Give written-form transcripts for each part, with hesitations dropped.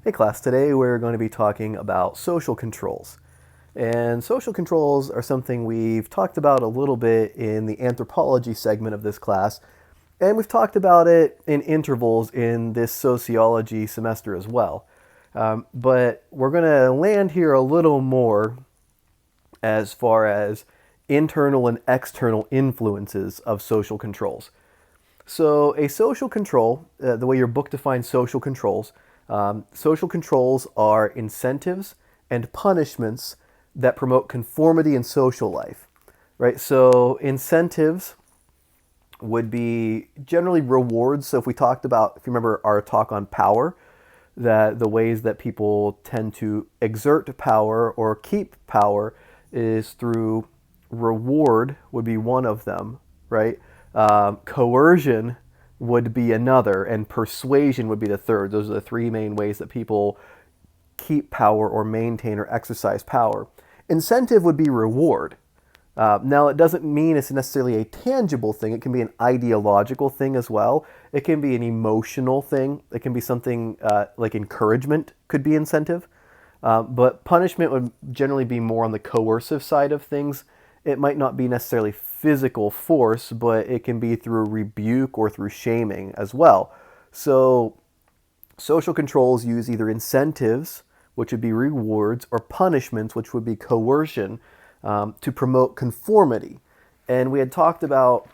Hey class, today we're going to be talking about social controls. And social controls are something we've talked about a little bit in the anthropology segment of this class, and we've talked about it in intervals in this sociology semester as well. But we're going to land here a little more as far as internal and external influences of social controls. So, a social control, the way your book defines social controls are incentives and punishments that promote conformity in social life, right? So, incentives would be generally rewards. So, if we talked about, if you remember our talk on power, that the ways that people tend to exert power or keep power is through reward, would be one of them, right? Coercion would be another, and persuasion would be the third. Those are the three main ways that people keep power or maintain or exercise power. Incentive would be reward. Now, it doesn't mean it's necessarily a tangible thing. It can be an ideological thing as well. It can be an emotional thing. It can be something like encouragement could be incentive. But punishment would generally be more on the coercive side of things. It might not be necessarily physical force, but it can be through rebuke or through shaming as well. So social controls use either incentives, which would be rewards, or punishments, which would be coercion, to promote conformity. And we had talked about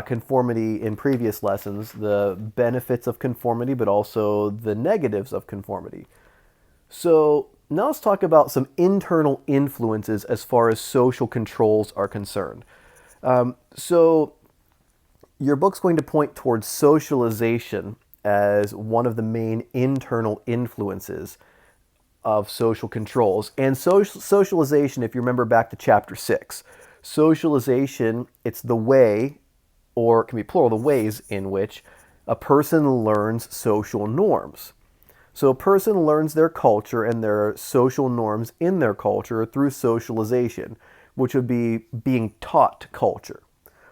conformity in previous lessons, the benefits of conformity, but also the negatives of conformity. So now let's talk about some internal influences as far as social controls are concerned. So your book's going to point towards socialization as one of the main internal influences of social controls. And socialization, if you remember back to chapter 6, socialization, it's the way, or it can be plural, the ways in which a person learns social norms. So a person learns their culture and their social norms in their culture through socialization, which would be being taught culture.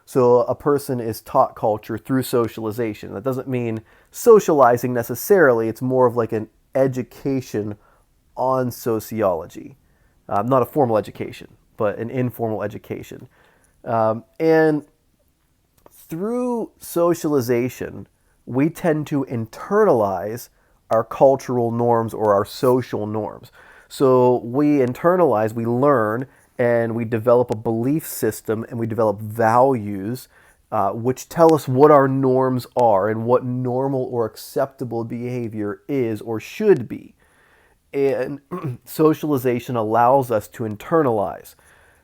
So a person is taught culture through socialization. That doesn't mean socializing necessarily. It's more of like an education on sociology. Not a formal education, but an informal education. And through socialization, we tend to internalize our cultural norms or our social norms. So we internalize, we learn, and we develop a belief system and we develop values which tell us what our norms are and what normal or acceptable behavior is or should be. And socialization allows us to internalize.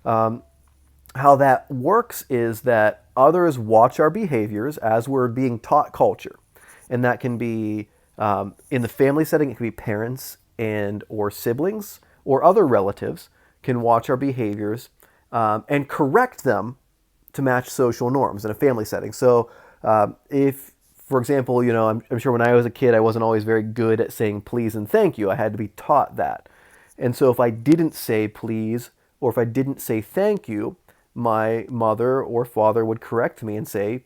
How that works is that others watch our behaviors as we're being taught culture. And that can be in the family setting, it can be parents and or siblings or other relatives can watch our behaviors and correct them to match social norms in a family setting. So if, for example, I'm sure when I was a kid, I wasn't always very good at saying please and thank you. I had to be taught that. And so if I didn't say please or if I didn't say thank you, my mother or father would correct me and say,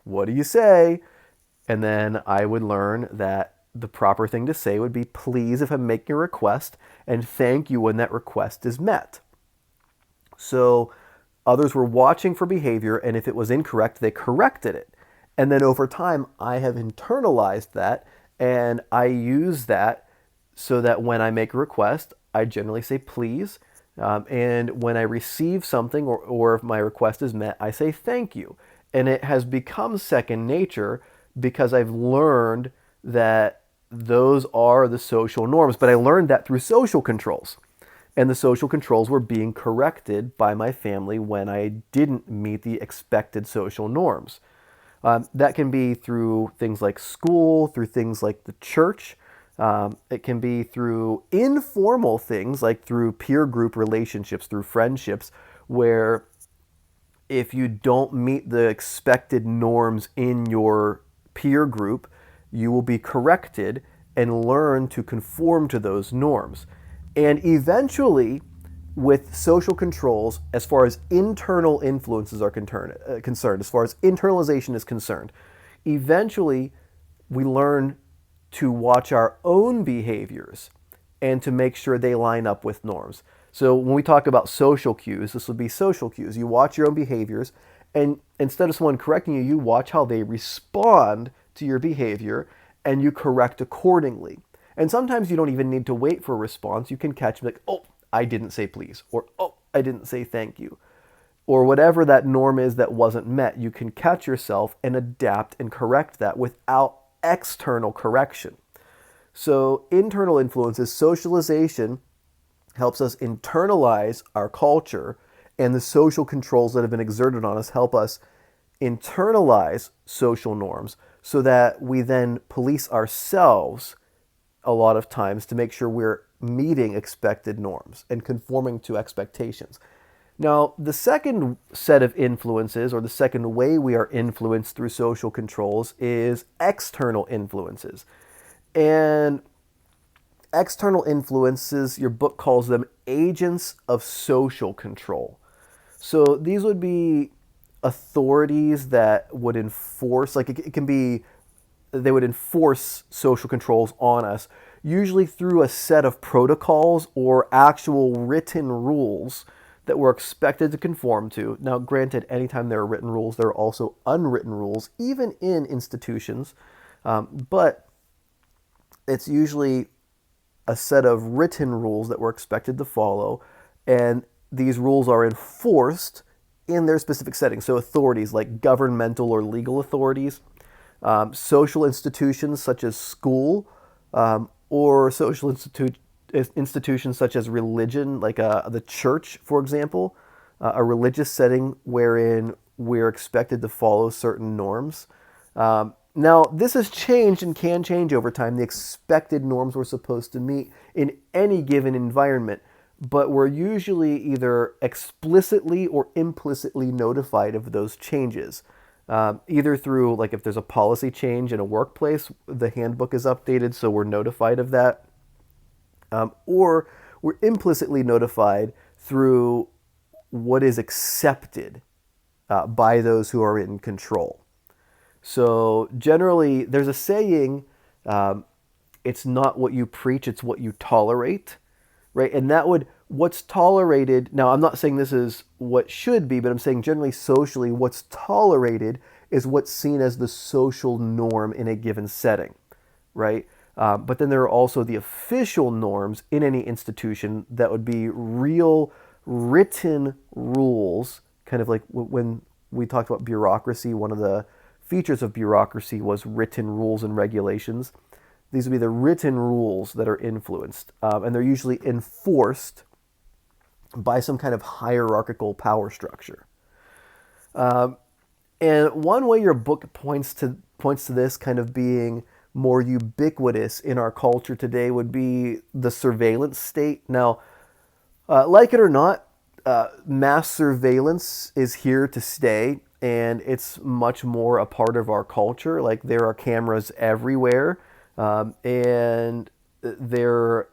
what do you say? And then I would learn that the proper thing to say would be please if I'm making a request and thank you when that request is met. So others were watching for behavior, and if it was incorrect, they corrected it. And then over time, I have internalized that, and I use that so that when I make a request, I generally say please. And when I receive something or if my request is met, I say thank you. And it has become second nature because I've learned that those are the social norms. But I learned that through social controls. And the social controls were being corrected by my family when I didn't meet the expected social norms. That can be through things like school, through things like the church. It can be through informal things like through peer group relationships, through friendships, where if you don't meet the expected norms in your peer group, you will be corrected and learn to conform to those norms. And eventually, with social controls, as far as internal influences are concerned, as far as internalization is concerned, eventually we learn to watch our own behaviors and to make sure they line up with norms. So when we talk about social cues, this would be social cues. You watch your own behaviors, and instead of someone correcting you, you watch how they respond to your behavior and you correct accordingly. And sometimes you don't even need to wait for a response. You can catch them like, oh, I didn't say please, or oh, I didn't say thank you, or whatever that norm is that wasn't met. You can catch yourself and adapt and correct that without external correction. So internal influences, socialization helps us internalize our culture, and the social controls that have been exerted on us help us internalize social norms so that we then police ourselves a lot of times to make sure we're meeting expected norms and conforming to expectations. Now, the second set of influences, or the second way we are influenced through social controls, is external influences. And external influences, your book calls them agents of social control. So these would be authorities that would enforce, like it can be, they would enforce social controls on us, usually through a set of protocols or actual written rules that we're expected to conform to. Now, granted, anytime there are written rules, there are also unwritten rules, even in institutions, but it's usually a set of written rules that we're expected to follow, and these rules are enforced in their specific settings. So authorities like governmental or legal authorities, social institutions such as school, or social institutions such as religion, like the church, for example, a religious setting wherein we're expected to follow certain norms. Now, this has changed and can change over time, the expected norms we're supposed to meet in any given environment, but we're usually either explicitly or implicitly notified of those changes. Either through, like if there's a policy change in a workplace, the handbook is updated, so we're notified of that. Or we're implicitly notified through what is accepted by those who are in control. So generally, there's a saying, it's not what you preach, it's what you tolerate, right? And that would, what's tolerated, now I'm not saying this is what should be, but I'm saying generally socially, what's tolerated is what's seen as the social norm in a given setting, right? But then there are also the official norms in any institution that would be real written rules, kind of like when we talked about bureaucracy, one of the features of bureaucracy was written rules and regulations. These would be the written rules that are influenced, and they're usually enforced by some kind of hierarchical power structure. And one way your book points to this kind of being more ubiquitous in our culture today would be the surveillance state. Now, like it or not, mass surveillance is here to stay, and it's much more a part of our culture. Like there are cameras everywhere, and there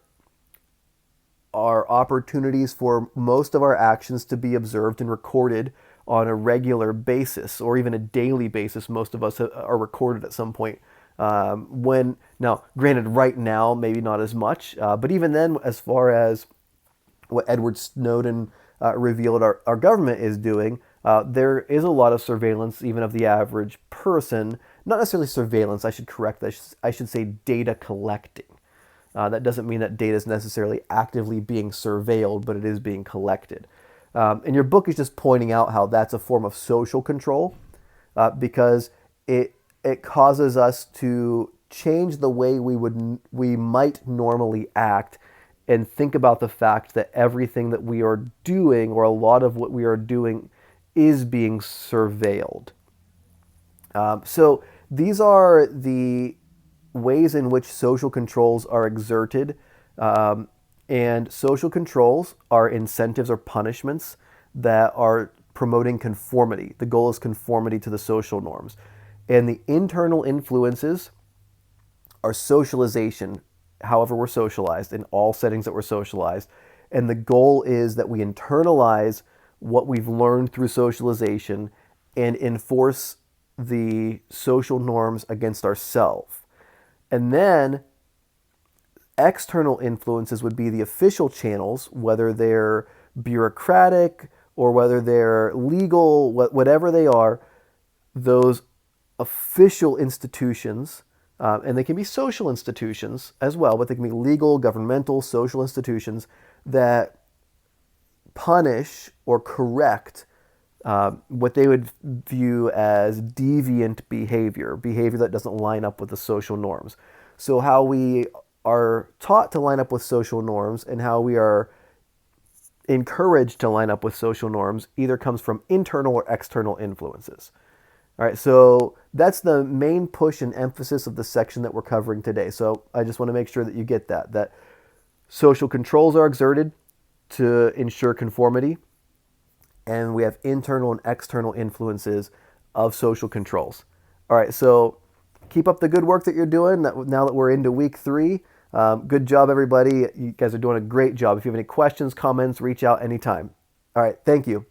are opportunities for most of our actions to be observed and recorded on a regular basis, or even a daily basis. Most of us are recorded at some point. Now, granted, right now, maybe not as much, but even then, as far as what Edward Snowden revealed our government is doing, there is a lot of surveillance, even of the average person. Not necessarily surveillance, I should correct that. I should say data collecting. That doesn't mean that data is necessarily actively being surveilled, but it is being collected. And your book is just pointing out how that's a form of social control, because it causes us to change the way we might normally act, and think about the fact that everything that we are doing, or a lot of what we are doing, is being surveilled. So these are the ways in which social controls are exerted. And social controls are incentives or punishments that are promoting conformity. The goal is conformity to the social norms. And the internal influences are socialization, however we're socialized, in all settings that we're socialized. And the goal is that we internalize what we've learned through socialization and enforce the social norms against ourselves. And then external influences would be the official channels, whether they're bureaucratic or whether they're legal, whatever they are, those official institutions, and they can be social institutions as well, but they can be legal, governmental, social institutions that punish or correct what they would view as deviant behavior, behavior that doesn't line up with the social norms. So, how we are taught to line up with social norms and how we are encouraged to line up with social norms either comes from internal or external influences. All right, so that's the main push and emphasis of the section that we're covering today. So I just want to make sure that you get that social controls are exerted to ensure conformity, and we have internal and external influences of social controls. All right, so keep up the good work that you're doing now that we're into week 3. Good job, everybody. You guys are doing a great job. If you have any questions, comments, reach out anytime. All right, thank you.